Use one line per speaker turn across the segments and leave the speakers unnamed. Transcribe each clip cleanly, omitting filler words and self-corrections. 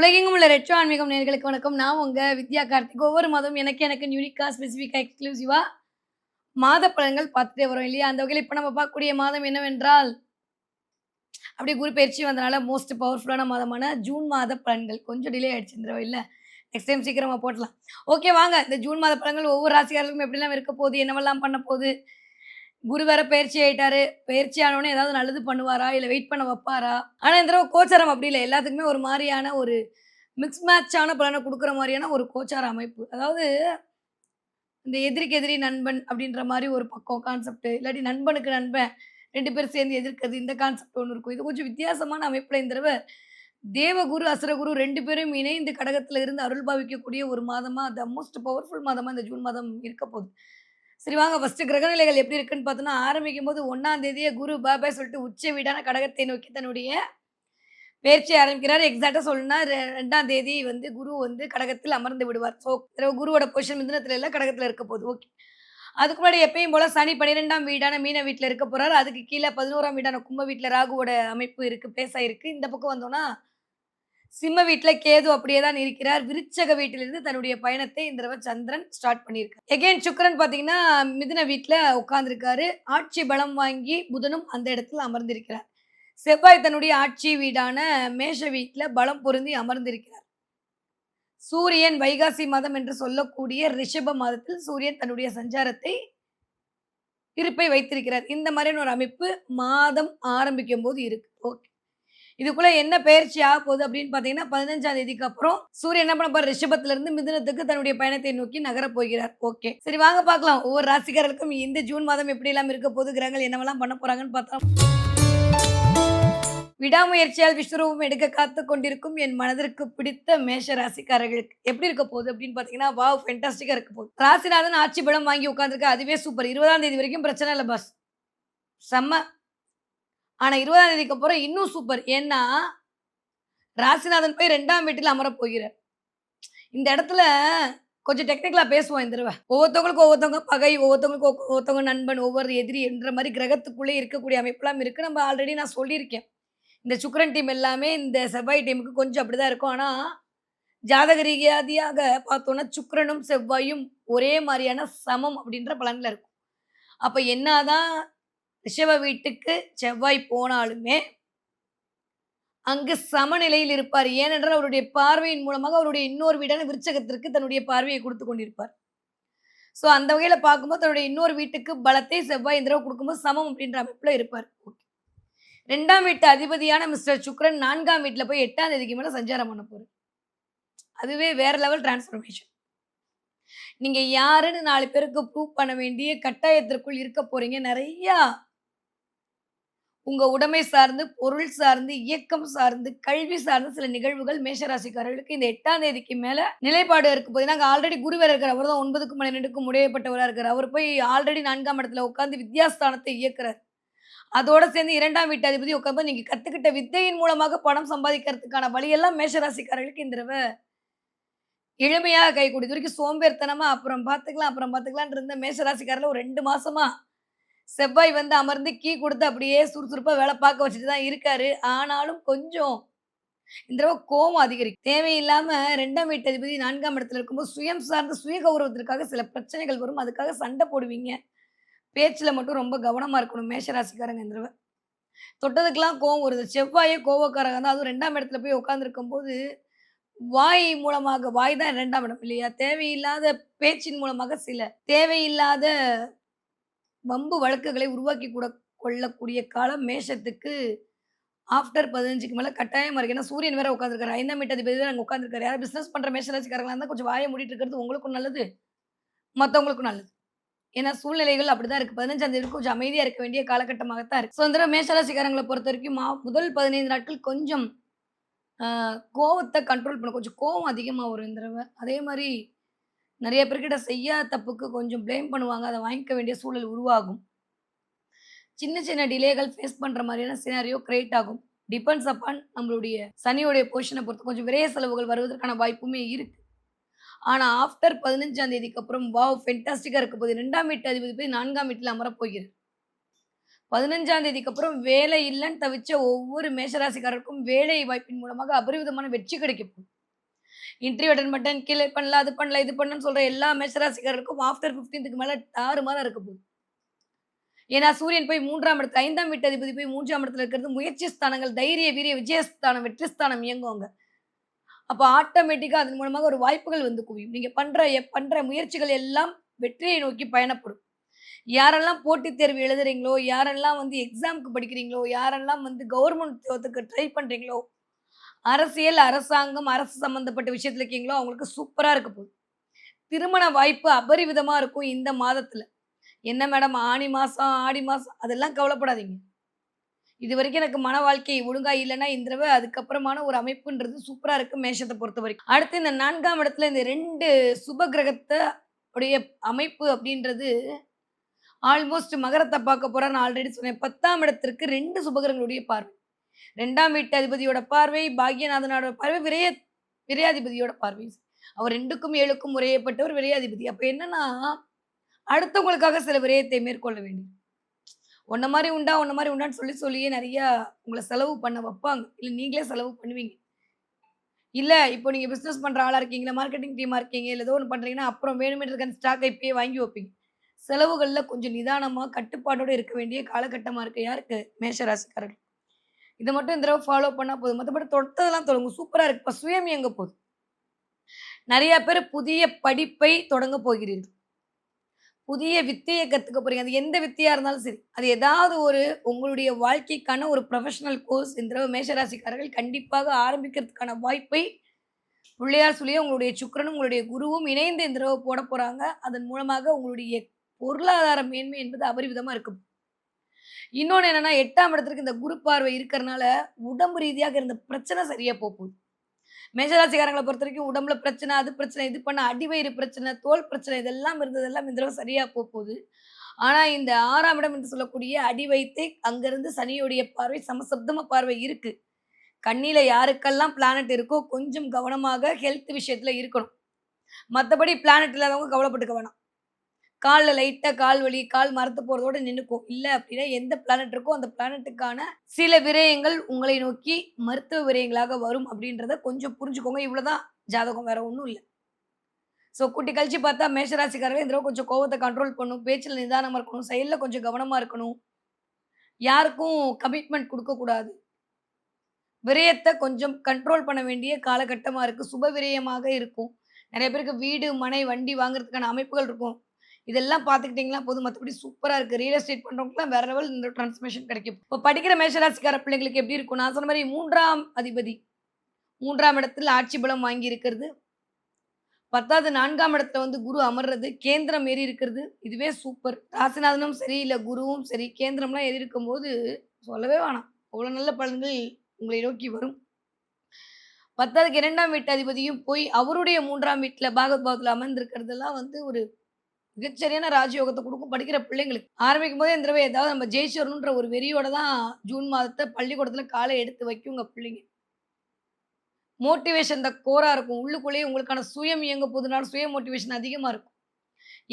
உலகெங்கும் உள்ள ரெட்ரோ ஆன்மீகம் நேயர்களுக்கு வணக்கம். நான் உங்க வித்யா கார்த்திக். ஒவ்வொரு மாதமும் எனக்கு யூனிக்கா, ஸ்பெசிஃபிக்கா, எக்ஸ்க்ளூசிவா மாத பலன்கள் பார்த்துட்டே வரோம் இல்லையா? அந்த வகையில இப்ப நம்ம பார்க்கக்கூடிய மாதம் என்னவென்றால், அப்படியே குரு பெயர்ச்சி வந்தனால மோஸ்ட் பவர்ஃபுல்லான மாதமான ஜூன் மாத பலன்கள். கொஞ்சம் டிலே ஆயிடுச்சு இந்த தடவ இல்ல. நெக்ஸ்ட் டைம் சீக்கிரமா போட்றலாம். ஓகே வாங்க. இந்த ஜூன் மாத பலன்கள் ஒவ்வொரு ராசிக்காரர்களுக்கும் எப்படிலாம் இருக்க போகுது? என்னவெல்லாம் பண்ண போகுது? குரு வேற பெயர்ச்சி ஆயிட்டாரு. பெயர்ச்சி ஆனவுனே ஏதாவது நல்லது பண்ணுவாரா? இல்ல வெயிட் பண்ண வப்பாரா? ஆனா இந்த தடவ கோச்சாரம் அப்படி இல்ல. எல்லாத்துக்குமே ஒரு மாரியான ஒரு மிக்ஸ் மேட்சான பலன குடுக்குற மாரியான ஒரு கோச்சார அமைப்பு. அதாவது இந்த எதிரிக்கு எதிரி நண்பன் அப்படின்ற மாரி ஒரு பக்கம் கான்செப்ட். இல்லாட்டி நண்பனுக்கு நண்பன் 2 பேரும் சேர்ந்து எதிர்க்கிறது. இந்த கான்செப்ட் ஒண்ணு இருக்கும். இது கொஞ்சம் வித்தியாசமான அமைப்புல இந்த தடவ தேவகுரு, அசுரகுரு 2 பேரும் இணைந்து கடகத்துல இருந்து அருள் பாவிக்கக்கூடிய ஒரு மாதமா, த மோஸ்ட் பவர்ஃபுல் மாதமா இந்த ஜூன் மாதம் இருக்க போகுது. சரி வாங்க ஃபர்ஸ்ட்டு கிரகநிலைகள் எப்படி இருக்குன்னு பார்த்தோம்னா, ஆரம்பிக்கும்போது 1ஆம் தேதியே குரு பாய் பாய் சொல்லிட்டு உச்ச வீடான கடகத்தை நோக்கி தன்னுடைய பெயர்ச்சி ஆரம்பிக்கிறார். எக்ஸாக்ட்டா சொல்லணும்னா 2ஆம் தேதி வந்து குரு வந்து கடகத்தில் அமர்ந்து விடுவார். ஸோ குருவோட பொசிஷன் மிதுனத்தில இல்ல கடகத்தில இருக்க போகுது. ஓகே. அதுக்கு முன்னாடி எப்பயும் போல சனி 12ஆம் வீடான மீன வீட்ல இருக்க போறாரு. அதுக்கு கீழ 11ஆம் வீடான கும்ப வீட்ல ராகுவோட அமைப்பு இருக்கு. பிளேஸ் ஆயிருக்கு. இந்த பக்கம் வந்தோம்னா, சிம்ம வீட்ல கேது அப்படியே தான் இருக்கிறார். விருச்சக வீட்டிலிருந்து தன்னுடைய பயணத்தை இந்த தடவ சந்திரன் ஸ்டார்ட் பண்ணியிருக்கார். எகைன் சுக்கிரன் பார்த்தீங்கன்னா, மிதுன வீட்ல உட்கார்ந்திருக்காரு. ஆட்சி பலம் வாங்கி புதனும் அந்த இடத்துல அமர்ந்திருக்கிறார். செவ்வாய் தன்னுடைய ஆட்சி வீடான மேஷ வீட்ல பலம் பொருந்தி அமர்ந்திருக்கிறார். சூரியன் வைகாசி மாதம் என்று சொல்லக்கூடிய ரிஷப மாதத்தில் சூரியன் தன்னுடைய சஞ்சாரத்தை இருப்பை வைத்திருக்கிறார். இந்த மாதிரியான ஒரு அமைப்பு மாதம் ஆரம்பிக்கும்போது இருக்கு. ஓகே. இதுக்குள்ள என்ன பெயர்ச்சி ஆகப்போகுது அப்படின்னு பார்த்தீங்கன்னா, 15ஆம் தேதிக்கு அப்புறம் சூரியன் என்ன பண்ண போறார் ரிஷபத்திலிருந்து மிதுனத்துக்கு தன்னுடைய பயணத்தை நோக்கி நகரப் போகிறார். ஓகே. சரி வாங்க பார்க்கலாம். ஒவ்வொரு ராசிக்காரர்களுக்கும் இந்த ஜூன் மாதம் எப்படியெல்லாம் இருக்க போகுது, கிரகங்கள் என்னவெல்லாம் பண்ண போறாங்கன்னு பார்த்தா விடாமுயற்சியால் விஸ்வரூபம் எடுக்க காத்துக் கொண்டிருக்கும் என் மனதிற்கு பிடித்த மேஷ ராசிக்காரர்களுக்கு எப்படி இருக்க போகுது அப்படின்னு பார்த்தீங்கன்னா, வாவ் ஃபென்டாஸ்டிக்கா இருக்க போகுது. ராசிநாதன் ஆட்சி பலம் வாங்கி உட்கார்ந்திருக்கு. அதுவே சூப்பர். 20ஆம் தேதி வரைக்கும் பிரச்சனை இல்ல பாஸ். செம்ம. ஆனா 20ஆம் தேதிக்கு அப்புறம் இன்னும் சூப்பர். ஏன்னா, ராசிநாதன் போய் 2ஆம் வீட்டில் அமரப் போகிறார். இந்த இடத்துல கொஞ்சம் டெக்னிக்கலா பேசுவோம் இந்த தடவ. ஒவ்வொருத்தவங்களுக்கும் ஒவ்வொருத்தவங்க பகை, ஒவ்வொருத்தவங்களுக்கும் ஒவ்வொருத்தவங்க நண்பன், ஒவ்வொரு எதிரி என்ற மாரி கிரகத்துக்குள்ளே இருக்கக்கூடிய அமைப்புலாம் இருக்கு. நம்ம ஆல்ரெடி நான் சொல்லியிருக்கேன். இந்த சுக்கிரன் டீம் எல்லாமே இந்த செவ்வாய் டீமுக்கு கொஞ்சம் அப்படிதான் இருக்கும். ஆனா, ஜாதக ரீதியாக பார்த்தோம்னா, சுக்கிரனும், செவ்வாயும் ஒரே மாரியான சமம் அப்படின்ற பலன்ல இருக்கும். அப்ப என்னாதான் ரிஷப வீட்டுக்கு செவ்வாய் போனாலுமே, அங்கு சமநிலையில் இருப்பார். ஏனென்றால் அவருடைய பார்வையின் மூலமாக அவருடைய இன்னொரு வீடான விருச்சகத்திற்கு தன்னுடைய பார்வையை குடுத்துக் கொண்டிருப்பார். ஸோ அந்த வகையில பார்க்கும்போது தன்னுடைய இன்னொரு வீட்டுக்கு பலத்தை செவ்வாய் இந்த தடவ குடுக்கும்போது சமம் அப்படின்ற அமைப்புல இருப்பார். 2ஆம் வீட்டு அதிபதியான மிஸ்டர் சுக்கிரன் 4ஆம் வீட்ல போய் 8ஆம் தேதிக்கு மேல சஞ்சாரம் பண்ண போறாரு. அதுவே வேற லெவல் டிரான்ஸ்ஃபர்மேஷன். நீங்க யாருன்னு 4 பேருக்கு ப்ரூவ் பண்ண வேண்டிய கட்டாயத்திற்குள் இருக்க போறீங்க. நெறையா உங்க உடைமை சார்ந்து, பொருள் சார்ந்து, இயக்கம் சார்ந்து, கல்வி சார்ந்த சில நிகழ்வுகள் மேஷ ராசிக்காரர்களுக்கு இந்த 8ஆம் தேதிக்கு மேல நிலைப்பாடு இருக்க போது. ஏன்னா, அங்க ஆல்ரெடி குரு வேற இருக்காரு. அவரு தான் 9க்கும் 12க்கும் உடையப்பட்டவரா இருக்காரு. அவரு போய் ஆல்ரெடி 4ஆம் இடத்துல உட்கார்ந்து வித்யாஸ்தானத்தை இயக்குறாரு. அதோட சேர்ந்து 2ஆம் வீட்டு அதிபதி உட்காரும்போது, நீங்க கத்துக்கிட்ட வித்தையின் மூலமாக பணம் சம்பாதிக்கிறதுக்கான வழியெல்லாம் மேஷ ராசிக்காரர்களுக்கு இந்த தடவ எளிமையா கைகூடும். இதுவரைக்கும் சோம்பேறித்தனமா அப்புறம் பார்த்துக்கலாம்ன்னு இருந்த மேஷ ராசிக்காரர்ல ஒரு 2 மாசமா செவ்வாய் வந்து அமர்ந்து கீ குடுத்து அப்படியே சுறுசுறுப்பா வேலை பார்க்க வச்சுட்டு தான் இருக்காரு. ஆனாலும் கொஞ்சம் இந்த தடவ கோவம் அதிகரிக்கும். தேவையில்லாம 2ஆம் வீட்டு அதிபதி 4ஆம் இடத்துல இருக்கும்போது சுயம் சார்ந்த சுய கௌரவத்திற்காக சில பிரச்சனைகள் வரும். அதுக்காக சண்டை போடுவீங்க. பேச்சுல மட்டும் ரொம்ப கவனமா இருக்கணும் மேஷ ராசிக்காரங்க இந்த தடவ. தொட்டதுக்கெல்லாம் கோவம் வருது. செவ்வாயே கோவக்காரங்க தான். அதுவும் 2ஆம் இடத்துல போய் உட்கார்ந்திருக்கும்போது, வாய் தான் 2ஆம் இடம் இல்லையா? தேவையில்லாத பேச்சின் மூலமாக சில தேவையில்லாத வம்பு வழக்குகளை உருவாக்கி கூட கொள்ளக்கூடிய காலம் மேஷத்துக்கு ஆஃப்டர் 15க்கு மேல கட்டாயமா இருக்கு. ஏன்னா சூரியன் வேற உட்கார்ந்திருக்காரு. 5ஆம் வீட்டு அதிபதி வேற அங்க உட்கார்ந்திருக்காரு. யாராவது பிசினஸ் பண்ற மேஷ ராசிக்காரங்களா இருந்தா கொஞ்சம் வாய மூடிட்டு இருக்கிறது உங்களுக்கும் நல்லது, மத்தவங்களுக்கும் நல்லது. ஏன்னா சூழ்நிலைகள் அப்படிதான் இருக்கு. 15ஆம் தேதி கொஞ்சம் அமைதியா இருக்க வேண்டிய காலகட்டமாக தான் இருக்கு. ஸோ இந்த தடவ மேஷ ராசிக்காரங்கள பொறுத்தவரைக்கும் முதல் 15 நாட்கள் கொஞ்சம் அ கோவத்த கண்ட்ரோல் பண்ணணும். கொஞ்சம் கோவம் அதிகமா வரும் இந்த தடவ. அதே மாரி நெறைய பேர்கிட்ட செய்யாத தப்புக்கு கொஞ்சம் ப்ளேம் பண்ணுவாங்க. அத வாங்கிக்க வேண்டிய சூழல் உருவாகும். சின்ன சின்ன டிலேகள் ஃபேஸ் பண்ற மாரியான சினாரியோ கிரியேட் ஆகும். டிபெண்ட்ஸ் அப்பான் நம்மளுடைய சனியோடைய பொசிஷன பொறுத்து கொஞ்சம் விரய செலவுகள் வருவதற்கான வாய்ப்புமே இருக்கு. ஆனா ஆஃப்டர் 15ஆம் தேதிக்கு அப்புறம் வாவ்! ஃபென்டாஸ்டிக்கா இருக்க போகுது. 2ஆம் வீட்டு அதிபதி போய் 4ஆம் வீட்ல அமரப் போகிறார். 15ஆம் தேதிக்கு அப்புறம் வேலை இல்லன்னு தவிச்ச ஒவ்வொரு மேஷராசிக்காரருக்கும் வேலை வாய்ப்பின் மூலமாக அபரிவிதமான வெற்றி கிடைக்கப் போகுது. இன்டர்வியூ அட்டெண்ட் பண்ணிட்டேன், கிளியர் பண்ணல, அது பண்ணல, இது பண்ணலன்னு சொல்ற எல்லா மேஷராசிக்காரர்களுக்கும் ஆஃப்டர் 15க்கு மேல தாறுமாறா இருக்க போகுது. ஏன்னா சூரியன் போய் 3ஆம் இடத்துல 5ஆம் வீட்டு அதிபதி போய் 3ஆம் இடத்துல இருக்கிறது முயற்சி ஸ்தானங்கள், தைரிய, வீரிய, விஜயஸ்தானம், வெற்றி ஸ்தானம் இயங்கும் அங்க. அப்ப ஆட்டோமேட்டிக்கா அதன் மூலமாக ஒரு வாய்ப்புகள் வந்து குவியும். நீங்க பண்ற முயற்சிகள் எல்லாம் வெற்றியை நோக்கி பயணப்படும். யாரெல்லாம் போட்டித் தேர்வு எழுதுறீங்களோ, யாரெல்லாம் வந்து எக்ஸாம்க்கு படிக்கிறீங்களோ, யாரெல்லாம் வந்து கவர்மெண்ட் உத்தியோகத்துக்கு ட்ரை பண்றீங்களோ, அரசியல், அரசாங்கம், அரசு சம்மந்தப்பட்ட விஷயத்துல இருக்கீங்களோ, அவங்களுக்கு சூப்பரா இருக்க போகுது. திருமண வாய்ப்பு அபரிவிதமா இருக்கும் இந்த மாதத்துல. என்ன மேடம் ஆனி மாசம், ஆடி மாசம் அதெல்லாம் கவலைப்படாதீங்க. இதுவரைக்கும் எனக்கு மன வாழ்க்கை ஒழுங்கா இல்லன்னா, இந்த தடவ அதுக்கப்புறமான ஒரு அமைப்புன்றது சூப்பரா இருக்கு மேஷத்த பொறுத்தவரைக்கும். அடுத்து இந்த 4ஆம் இடத்துல இந்த 2 சுப கிரகத்த உடைய அமைப்பு அப்படின்றது ஆல்மோஸ்ட் மகரத்த பார்க்க போறான்னு ஆல்ரெடி சொன்னேன். 10ஆம் இடத்திற்கு 2 சுபகிரகங்களுடைய பார்வை. 2ஆம் வீட்டு அதிபதியோட பார்வை, பாக்கியநாதனோட பார்வை, விரையாதிபதியோட பார்வை. அவர் 2க்கும் 7க்கும் உரையப்பட்டவர் விரையாதிபதி. அப்ப என்னன்னா, அடுத்தவங்களுக்காக சில விரயத்தை மேற்கொள்ள வேண்டியது. உன்ன மாரி உண்டா, உன்ன மாரி உண்டான்னு சொல்லியே நெறையா உங்கள செலவு பண்ண வப்பாங்க. இல்ல நீங்களே செலவு பண்ணுவீங்க. இல்ல இப்போ நீங்க பிசினஸ் பண்ற ஆளா இருக்கீங்களா, மார்க்கெட்டிங் டீமா இருக்கீங்க, இல்ல ஏதோ ஒண்ணு பண்றீங்கன்னா, அப்புறம் வேணுமென்றதுக்கு அந்த ஸ்டாக்க இப்பயே வாங்கி வைப்பீங்க. செலவுகள்ல கொஞ்சம் நிதானமா, கட்டுப்பாடோட இருக்க வேண்டிய காலகட்டமா இருக்கு. யாருக்கு? மேஷ ராசிக்காரர்கள். இத மட்டும் இந்த தடவ ஃபாலோ பண்ணா போதும். மத்தபடி தொட்டதெல்லாம் தொடங்கும். சூப்பரா இருக்கு. இப்ப சுயம் இயங்க போகுது. நெறைய பேரு புதிய படிப்பை தொடங்க போகிறீர்கள். புதிய வித்தைய கத்துக்க போறீங்க. அது எந்த வித்தையா இருந்தாலும் சரி. அது ஏதாவது ஒரு உங்களுடைய வாழ்க்கைக்கான ஒரு புரொஃபஷனல் கோர்ஸ் இந்த தடவ மேஷராசிக்காரர்கள் கண்டிப்பாக ஆரம்பிக்கிறதுக்கான வாய்ப்பை பிள்ளையார் சொல்லியே உங்களுடைய சுக்கிரனும், உங்களுடைய குருவும் இணைந்து இந்த தடவ போடப் போறாங்க. அதன் மூலமாக உங்களுடைய பொருளாதார மேன்மை என்பது அபரிவிதமா இருக்கும். இன்னொன்னு என்னன்னா 8ஆம் இடத்திற்கு இந்த குரு பார்வை இருக்கிறனால, உடம்பு ரீதியாக இருந்த பிரச்சனை சரியா போப்போது. மேஷராசிக்காரங்கள பொறுத்தவரைக்கும் உடம்புல பிரச்சனை, அது பிரச்சனை, இது பண்ண அடிவயிறு பிரச்சனை, தோல் பிரச்சனை இதெல்லாம் இருந்ததெல்லாம் இந்த தடவ சரியா போப்போது. ஆனா இந்த 6ஆம் இடம் என்று சொல்லக்கூடிய அடி வயித்தை அங்கிருந்து சனியுடைய பார்வை சமசப்தம பார்வை இருக்கு. கண்ணில யாருக்கெல்லாம் பிளானட் இருக்கோ கொஞ்சம் கவனமாக ஹெல்த் விஷயத்துல இருக்கணும். மத்தபடி பிளானட் இல்லாதவங்க கவலைப்பட்டுக்க வேணாம். கால்ல லைட்டா கால் வலி, கால் மரத்து போறதோட நின்னுக்கும். இல்ல அப்டின்னா எந்த பிளானட் இருக்கோ அந்த பிளானட்டுக்கான சில விரயங்கள் உங்களை நோக்கி மருத்துவ விரயங்களாக வரும் அப்டின்றத கொஞ்சம் புரிஞ்சுக்கோங்க. இவ்வளோதான் ஜாதகம் வேற ஒண்ணும் இல்ல. கூட்டி கழிச்சு பார்த்தா மேஷராசிக்காரர்கள் இந்த தடவ கொஞ்சம் கோவத்த கண்ட்ரோல் பண்ணணும். பேச்சுல நிதானமா இருக்கணும். செயல்ல கொஞ்சம் கவனமா இருக்கணும். யாருக்கும் கமிட்மெண்ட் குடுக்கக்கூடாது. விரயத்த கொஞ்சம் கண்ட்ரோல் பண்ண வேண்டிய காலகட்டமா இருக்கு. சுப விரயமாக இருக்கும். நெறைய பேருக்கு வீடு, மனை, வண்டி வாங்குறதுக்கான அமைப்புகள் இருக்கும். இதெல்லாம் பார்த்துக்கிட்டீங்கன்னா போதும். மத்தபடி சூப்பரா இருக்கு. ரியல் எஸ்டேட் பண்றவங்களுக்குலாம் வேற லெவல் இந்த டிரான்ஸ்ஃபர்மேஷன் கிடைக்கும். இப்ப படிக்கிற மேஷராசிக்கார பிள்ளைங்களுக்கு எப்படி இருக்கும்? நான் சொன்ன மாரி 3ஆம் அதிபதி 3ஆம் இடத்தில் ஆட்சி பலம் வாங்கி இருக்கிறது. 10வது 4ஆம் இடத்துல வந்து குரு அமர்றது, கேந்திரம் ஏறி இருக்கிறது. இதுவே சூப்பர். ராசிநாதனும் சரி, இல்ல குருவும் சரி, கேந்திரம்லாம் ஏறி இருக்கும்போது சொல்லவே வேணாம். அவ்வளோ நல்ல பலன்கள் உங்களை நோக்கி வரும். 10க்கு 2ஆம் வீட்டு அதிபதியும் போய் அவருடைய 3ஆம் வீட்ல பாகவத் பாவத்துல அமர்ந்திருக்கிறதெல்லாம் வந்து ஒரு மிகச்சரியான ராஜயோகத்த குடுக்கும் படிக்கிற பிள்ளைங்களுக்கு. ஆரம்பிக்கும்போதே இந்த தடவ ஏதாவது நம்ம ஜெயிச்சிரணுன்ற ஒரு வெறியோட தான் ஜூன் மாதத்த பள்ளிக்கூடத்துல கால எடுத்து வைக்குங்க பிள்ளைங்க. மோட்டிவேஷன் இந்த கோரா இருக்கும். உள்ளுக்குள்ளேயே உங்களுக்கான சுயம் இயங்க போதுனால சுய மோட்டிவேஷன் அதிகமா இருக்கும்.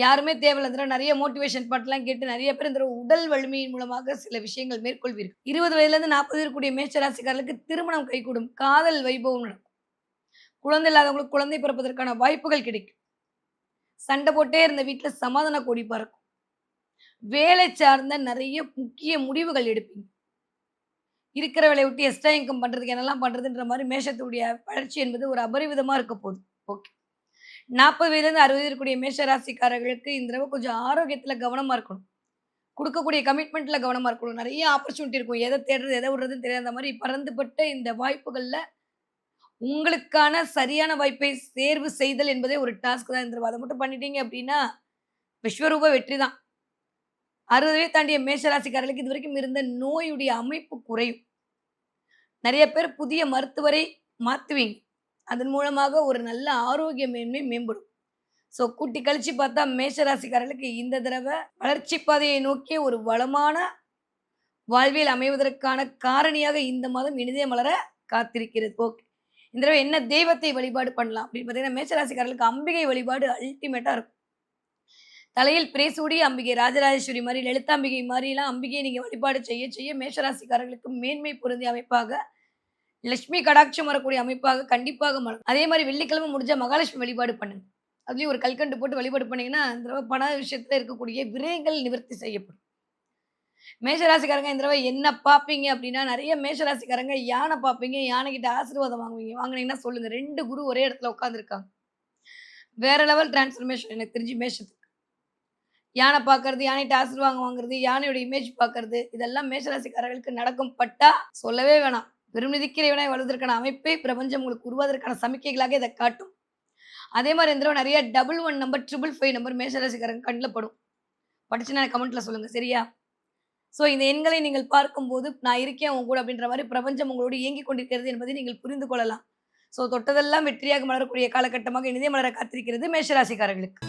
யாருமே தேவையில்ல. இந்த தடவ நெறைய மோட்டிவேஷன் பாட்டுலாம் கேட்டு நெறைய பேர் இந்த தடவ உடல் வலிமையின் மூலமாக சில விஷயங்கள் மேற்கொள்வீர்கள். 20 வயதிலிருந்து 40 இருக்கக்கூடிய மேஷ ராசிக்காரர்களுக்கு திருமணம் கைகூடும். காதல் வைபவம் நடக்கும். குழந்தை இல்லாதவங்களுக்கு குழந்தை பிறப்பதற்கான வாய்ப்புகள் கிடைக்கும். சண்டை போட்டே இருந்த வீட்ல சமாதான கொடி பறக்கும். வேலை சார்ந்த நெறைய முக்கிய முடிவுகள் எடுப்பீங்க. இருக்கிற வேலைய விட்டு எக்ஸ்ட்ரா இன்கம் பண்றதுக்கு என்னலாம் பண்றதுன்ற மாரி மேஷத்துடைய வளர்ச்சி என்பது ஒரு அபரிவிதமா இருக்க போது. ஓகே. 40 வயதிலிருந்து 60 இருக்கக்கூடிய மேஷ ராசிக்காரர்களுக்கு இந்த தடவ கொஞ்சம் ஆரோக்கியத்துல கவனமா இருக்கணும். குடுக்கக்கூடிய கமிட்மெண்ட்ல கவனமா இருக்கணும். நெறைய ஆப்பர்ச்சுனிட்டி இருக்கும். எத தேடுறது, எத விடுறதுன்னு தெரியாத மாரி பறந்துபட்ட இந்த வாய்ப்புகள்ல உங்களுக்கான சரியான வாய்ப்பை தேர்வு செய்தல் என்பதே ஒரு டாஸ்க் தான் இந்த தடவ. அத மட்டும் பண்ணிட்டீங்க அப்டின்னா, விஸ்வரூப வெற்றி தான். 60 தாண்டிய மேஷ ராசிக்காரர்களுக்கு இதுவரைக்கும் இருந்த நோயுடைய அமைப்பு குறையும். நெறைய பேர் புதிய மருத்துவரை மாத்துவீங்க. அதன் மூலமாக ஒரு நல்ல ஆரோக்கிய மேன்மை மேம்படும். கூட்டி கழிச்சு பார்த்தா மேஷ ராசிக்காரர்களுக்கு இந்த தடவ வளர்ச்சி பாதையை நோக்கிய ஒரு வளமான வாழ்வியல் அமைவதற்கான காரணியாக இந்த மாதம் இனிதே மலர காத்திருக்கிறது. ஓகே. இந்த தடவ என்ன தெய்வத்தை வழிபாடு பண்ணலாம் அப்படின்னு பார்த்தீங்கன்னா, மேஷ ராசிக்காரர்களுக்கு அம்பிகை வழிபாடு அல்டிமேட்டா இருக்கும். தலையில் பிரேசூடி அம்பிகை ராஜராஜேஸ்வரி மாரி, லலிதாம்பிகை மாரிலாம் அம்பிகையை நீங்க வழிபாடு செய்ய செய்ய மேஷ ராசிக்காரர்களுக்கு மேன்மை பொருந்திய அமைப்பாக லட்சுமி கடாட்சம் வரக்கூடிய அமைப்பாக கண்டிப்பாக மலரும். அதே மாரி வெள்ளிக்கிழமை முடிஞ்சா மகாலட்சுமி வழிபாடு பண்ணுங்க. அதுலயும் ஒரு கல்கண்டு போட்டு வழிபாடு பண்ணீங்கன்னா, இந்த தடவ பண விஷயத்துல இருக்கக்கூடிய விரயங்கள் நிவர்த்தி செய்யப்படும். மேஷராசிக்காரங்க இந்த தடவ என்ன பார்ப்பீங்க அப்டின்னா, நெறைய மேஷராசிக்காரங்க யானை பார்ப்பீங்க. யானைகிட்ட ஆசீர்வாதம் வாங்குவீங்க. வாங்குனீங்கன்னா சொல்லுங்க. 2 குரு ஒரே இடத்துல உட்கார்ந்துருக்காங்க. வேற லெவல் டிரான்ஸ்ஃபர்மேஷன் எனக்கு தெரிஞ்சு மேஷத்துக்கு. யானை பார்க்கறது, யானைட்ட ஆசீர்வாதம் வாங்குறது, யானையோட இமேஜ் பார்க்கறது, இதெல்லாம் மேஷராசிக்காரர்களுக்கு நடக்கும் பட்டா சொல்லவே வேணாம். பெருமிதிக்கு இறைவனாய் வாழ்வதற்கான அமைப்பே பிரபஞ்சம் உங்களுக்கு உருவாவதற்கான சமிக்கைகளாக இத காட்டும். அதே மாரி இந்த தடவ நெறைய 11 நம்பர், 555 நம்பர் மேஷராசிக்காரங்க கண்ல படும். பட்டுச்சுன்னா எனக்கு கமெண்ட்ல சொல்லுங்க. சரியா? ஸோ இந்த எண்களை நீங்கள் பார்க்கும்போது, நான் இருக்கேன் உன் கூட அப்படின்ற மாரி பிரபஞ்சம் உங்களோடு இயங்கிக் கொண்டிருக்கிறது என்பதை நீங்கள் புரிந்து கொள்ளலாம். ஸோ தொட்டதெல்லாம் வெற்றியாக மலரக்கூடிய காலகட்டமாக இனிதே மலர காத்திருக்கிறது மேஷராசிக்காரர்களுக்கு.